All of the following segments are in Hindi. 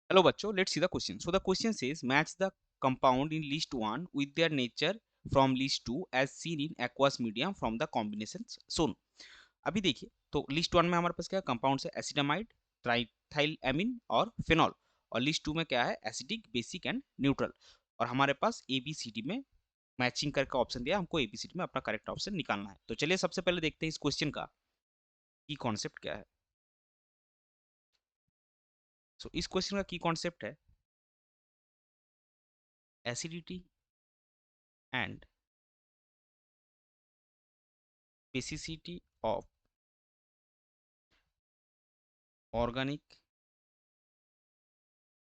Hello बच्चों, let's see the question. So the question says match the compound in list 1 with their nature from list 2 as seen in aqueous medium from the combinations shown. अभी देखिए तो लिस्ट 1 में हमारे पास क्या कंपाउंड्स है एसिटामाइड, ट्राइथाइल एमिन और फिनॉल। और लिस्ट 2 में क्या है एसिडिक, बेसिक एंड न्यूट्रल। और हमारे पास ए बी सी डी में मैचिंग करके ऑप्शन दिया, हमको ए बी सी डी में अपना करेक्ट ऑप्शन निकालना है। तो चलिए सबसे पहले देखते हैं इस क्वेश्चन का की कॉन्सेप्ट क्या है। सो इस क्वेश्चन का की कॉन्सेप्ट है acidity and basicity of organic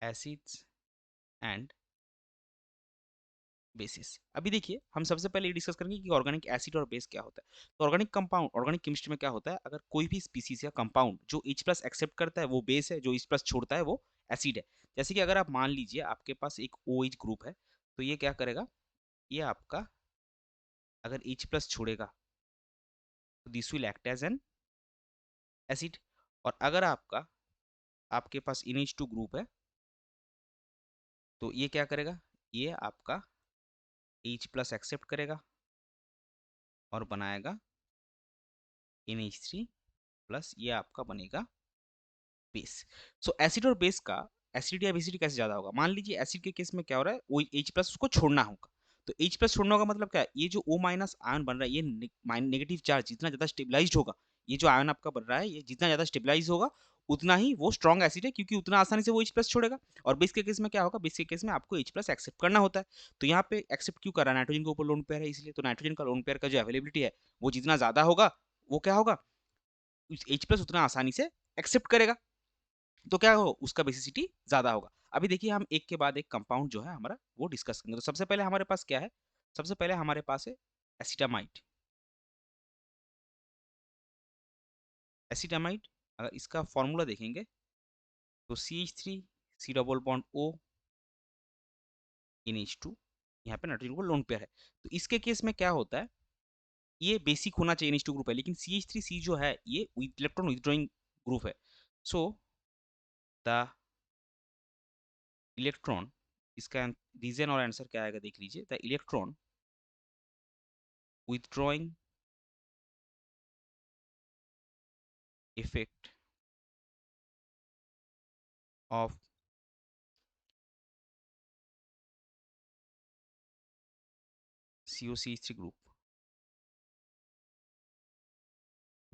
acids and basis. अभी देखिए हम सबसे पहले ये डिस्कस करेंगे कि ऑर्गेनिक एसिड और बेस क्या होता है। तो ऑर्गेनिक कंपाउंड, ऑर्गेनिक केमिस्ट्री में क्या होता है, अगर कोई भी स्पीसीज या कंपाउंड जो H प्लस एक्सेप्ट करता है वो बेस है, जो H प्लस छोड़ता है वो एसिड है। जैसे कि अगर आप मान लीजिए आपके पास एक OH ग्रुप है, तो ये क्या करेगा, ये आपका अगर H प्लस छोड़ेगा तो this will act as an acid. और अगर आपके पास NH2 ग्रुप है तो ये क्या करेगा, ये आपका H प्लस एक्सेप्ट करेगा और बनाएगा NH3 प्लस, ये आपका बनेगा बेस। सो एसिड और बेस का एसिड या बेसिड कैसे ज्यादा होगा, मान लीजिए एसिड के केस में क्या हो रहा है, वो H प्लस उसको छोड़ना होगा। तो H प्लस छोड़ना होगा मतलब क्या है, ये जो O माइनस आयन बन रहा है, ये नेगेटिव चार्ज जितना ज्यादा स्टेबलाइज होगा, ये जो आयन आपका बन रहा है ये जितना ज्यादा स्टेबलाइज होगा उतना ही वो स्ट्रॉन्ग एसिड है, क्योंकि उतना आसानी से वो H प्लस छोड़ेगा। और बेस के केस में क्या होगा, बेस के केस में आपको H प्लस एक्सेप्ट करना होता है। तो यहाँ पे एक्सेप्ट क्यों कर रहा है, नाइट्रोजन के ऊपर लोन पेयर है इसलिए। तो नाइट्रोजन का लोन पेयर का जो अवेलेबिलिटी है वो जितना ज्यादा होगा वो क्या होगा, H प्लस उतना आसानी से एक्सेप्ट करेगा, तो क्या हो उसका बेसिसिटी ज्यादा होगा। अभी देखिए हम एक के बाद एक कंपाउंड जो है हमारा वो डिस्कस करेंगे। तो सबसे पहले हमारे पास क्या है, सबसे पहले हमारे पास है एसिटामाइड। एसिटामाइड अगर इसका फॉर्मूला देखेंगे तो CH3 C double bond O NH2, यहाँ पे नाइट्रोजन को लोन पेयर है। तो इसके केस में क्या होता है, ये बेसिक होना चाहिए NH2 ग्रुप है, लेकिन CH3C जो है ये इलेक्ट्रॉन विथड्रॉइंग ग्रुप है। सो द इलेक्ट्रॉन, इसका रीजन और आंसर क्या आएगा देख लीजिए, the electron withdrawing effect of COCH3 group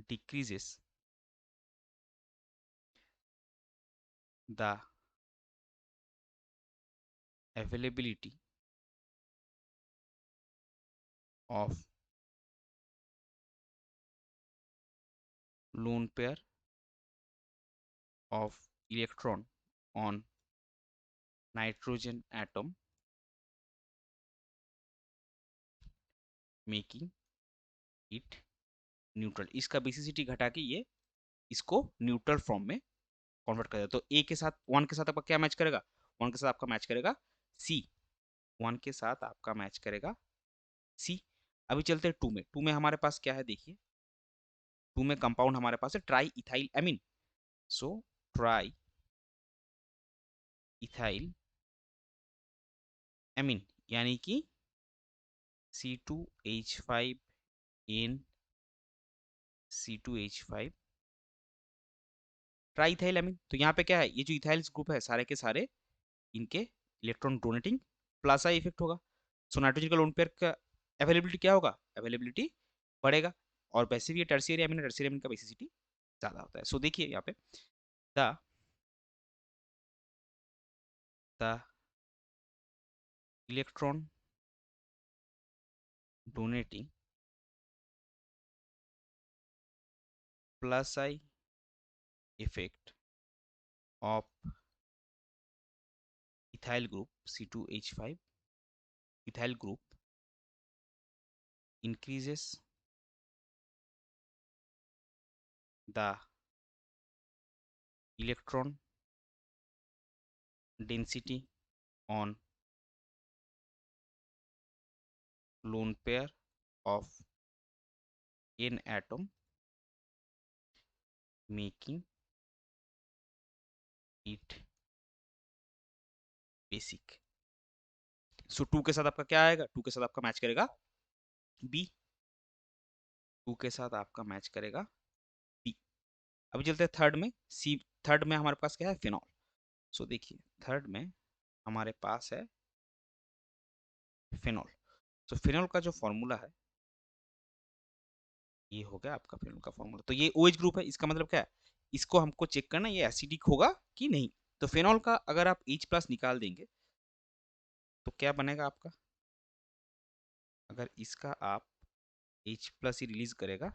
decreases the availability of lone pair of electron on nitrogen atom, making it neutral. इसका बेसिसिटी घटा के ये इसको न्यूट्रल फॉर्म में कन्वर्ट कर देता है। तो ए के साथ, वन के साथ आपका क्या मैच करेगा, वन के साथ आपका मैच करेगा सी, वन के साथ आपका मैच करेगा सी। अभी चलते हैं टू में। टू में हमारे पास क्या है देखिए, टू में कंपाउंड हमारे पास है tri ethyl amine. So tri ethyl amine यानी कि C2H5N C2H5 ट्राइथाइल एमिन। तो यहाँ पे क्या है, ये जो इथाइल ग्रुप है सारे के सारे इनके इलेक्ट्रॉन डोनेटिंग प्लासा इफेक्ट होगा। सो नाइट्रोजन का लोन पेयर का अवेलेबिलिटी क्या होगा, अवेलेबिलिटी बढ़ेगा। और वैसे भी ये टर्शियरी एमिन, टर्शियरी एमिन का बेसिसिटी ज्यादा होता है। सो देखिए यहाँ पे the the electron donating plus I effect of ethyl group C2H5 ethyl group increases the electron density on lone pair of N atom, making it basic. So 2 के साथ आपका क्या आएगा, 2 के साथ आपका मैच करेगा बी, 2 के साथ आपका मैच करेगा बी। अभी चलते हैं थर्ड में, सी। थर्ड में हमारे पास क्या है, फिनॉल। सो देखिए थर्ड में हमारे पास है फिनॉल। तो फिनॉल का जो फॉर्मूला है, ये हो गया आपका फिनॉल का फॉर्मूला। तो ये OH ग्रुप है, इसका मतलब क्या है, इसको हमको चेक करना ये एसिडिक होगा कि नहीं। तो फिनॉल का अगर आप H प्लस निकाल देंगे तो क्या बनेगा आपका, अगर इसका आप H प्लस ही रिलीज करेगा,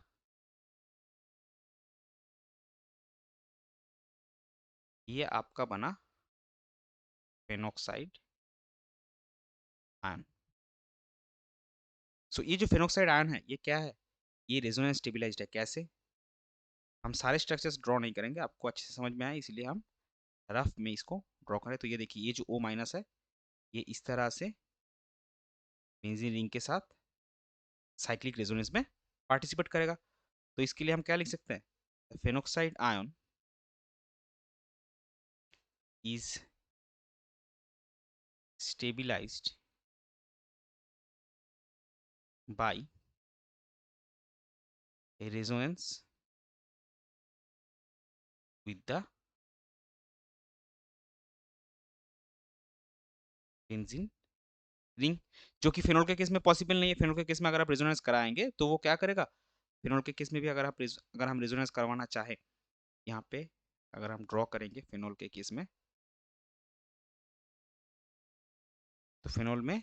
ये आपका बना फेनोक्साइड आयन। सो ये जो फेनोक्साइड आयन है ये क्या है, ये रेजोनेंस स्टेबलाइज्ड है। कैसे, हम सारे स्ट्रक्चर्स ड्रॉ नहीं करेंगे, आपको अच्छे से समझ में आए इसलिए हम रफ में इसको ड्रॉ करें। तो ये देखिए ये जो O माइनस है, ये इस तरह से बेंजीन रिंग के साथ साइक्लिक रेजोनेंस में पार्टिसिपेट करेगा। तो इसके लिए हम क्या लिख सकते हैं, phenoxide ion is stabilised by a resonance with the benzene ring, जो कि फेनोल के केस में पॉसिबल नहीं है। फेनोल के केस में अगर आप रेजोनेंस कराएंगे तो वो क्या करेगा, फेनोल के केस में भी अगर हम रेजोनेंस करवाना चाहे, यहाँ पे अगर हम ड्रॉ करेंगे फेनोल के केस में, तो फेनोल में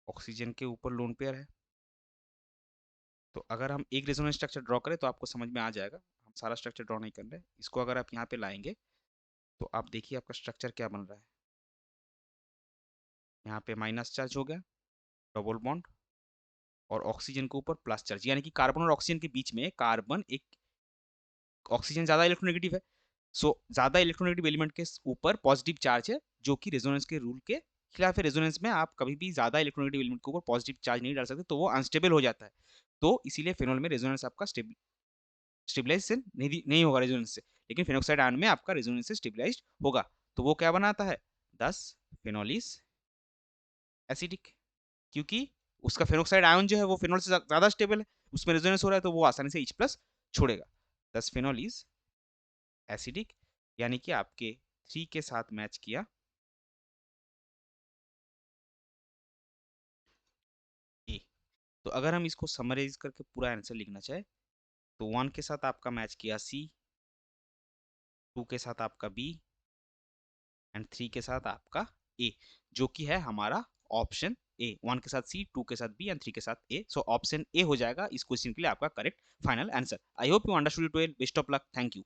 ऑक्सीजन के ऊपर लोन पेयर है। तो अगर हम एक रेजोनेंस स्ट्रक्चर ड्रॉ करें तो आपको समझ में आ जाएगा, हम सारा स्ट्रक्चर ड्रॉ नहीं कर रहे। इसको अगर आप यहाँ पे लाएंगे तो आप देखिए आपका स्ट्रक्चर क्या बन रहा है। यहाँ पे माइनस चार्ज हो गया, डबल बॉन्ड, और ऑक्सीजन के ऊपर प्लस चार्ज, यानी कि कार्बन और ऑक्सीजन के बीच में कार्बन एक, ऑक्सीजन ज्यादा इलेक्ट्रोनेगेटिव है। सो ज्यादा इलेक्ट्रोनेगेटिव एलिमेंट के ऊपर पॉजिटिव चार्ज है, जो कि रेजोनेंस के रूल के खिलाफ है। रेजोनेंस में आप कभी भी ज्यादा इलेक्ट्रोनेगेटिव एलिमेंट के ऊपर पॉजिटिव चार्ज नहीं डाल सकते, तो वो अनस्टेबल हो जाता है। तो इसीलिए फेनोल में रेजोनेंस आपका स्टेबलाइजेशन नहीं होगा रेजोनेंस से, लेकिन फेनोक्साइड आयन में आपका रेजोनेंस से स्टेबलाइज्ड होगा। तो वो क्या बनाता है, 10 फेनोल इज एसिडिक, क्योंकि उसका फेनोक्साइड आयन जो है वो फेनोल से ज्यादा स्टेबल है, उसमें रेजोनेंस हो रहा है, तो वो आसानी से H प्लस छोड़ेगा। 10 फेनोल इज एसिडिक, यानी कि आपके 3 के साथ मैच किया ए। तो अगर हम इसको समराइज करके पूरा आंसर लिखना चाहे, तो 1 के साथ आपका मैच किया C, 2 के साथ आपका B, एंड 3 के साथ आपका ए, जो कि है हमारा ऑप्शन ए। 1 के साथ C, 2 के साथ B एंड 3 के साथ ए। सो ऑप्शन ए हो जाएगा इस क्वेश्चन के लिए आपका correct final answer. I hope you understood it well. Best of luck, thank you.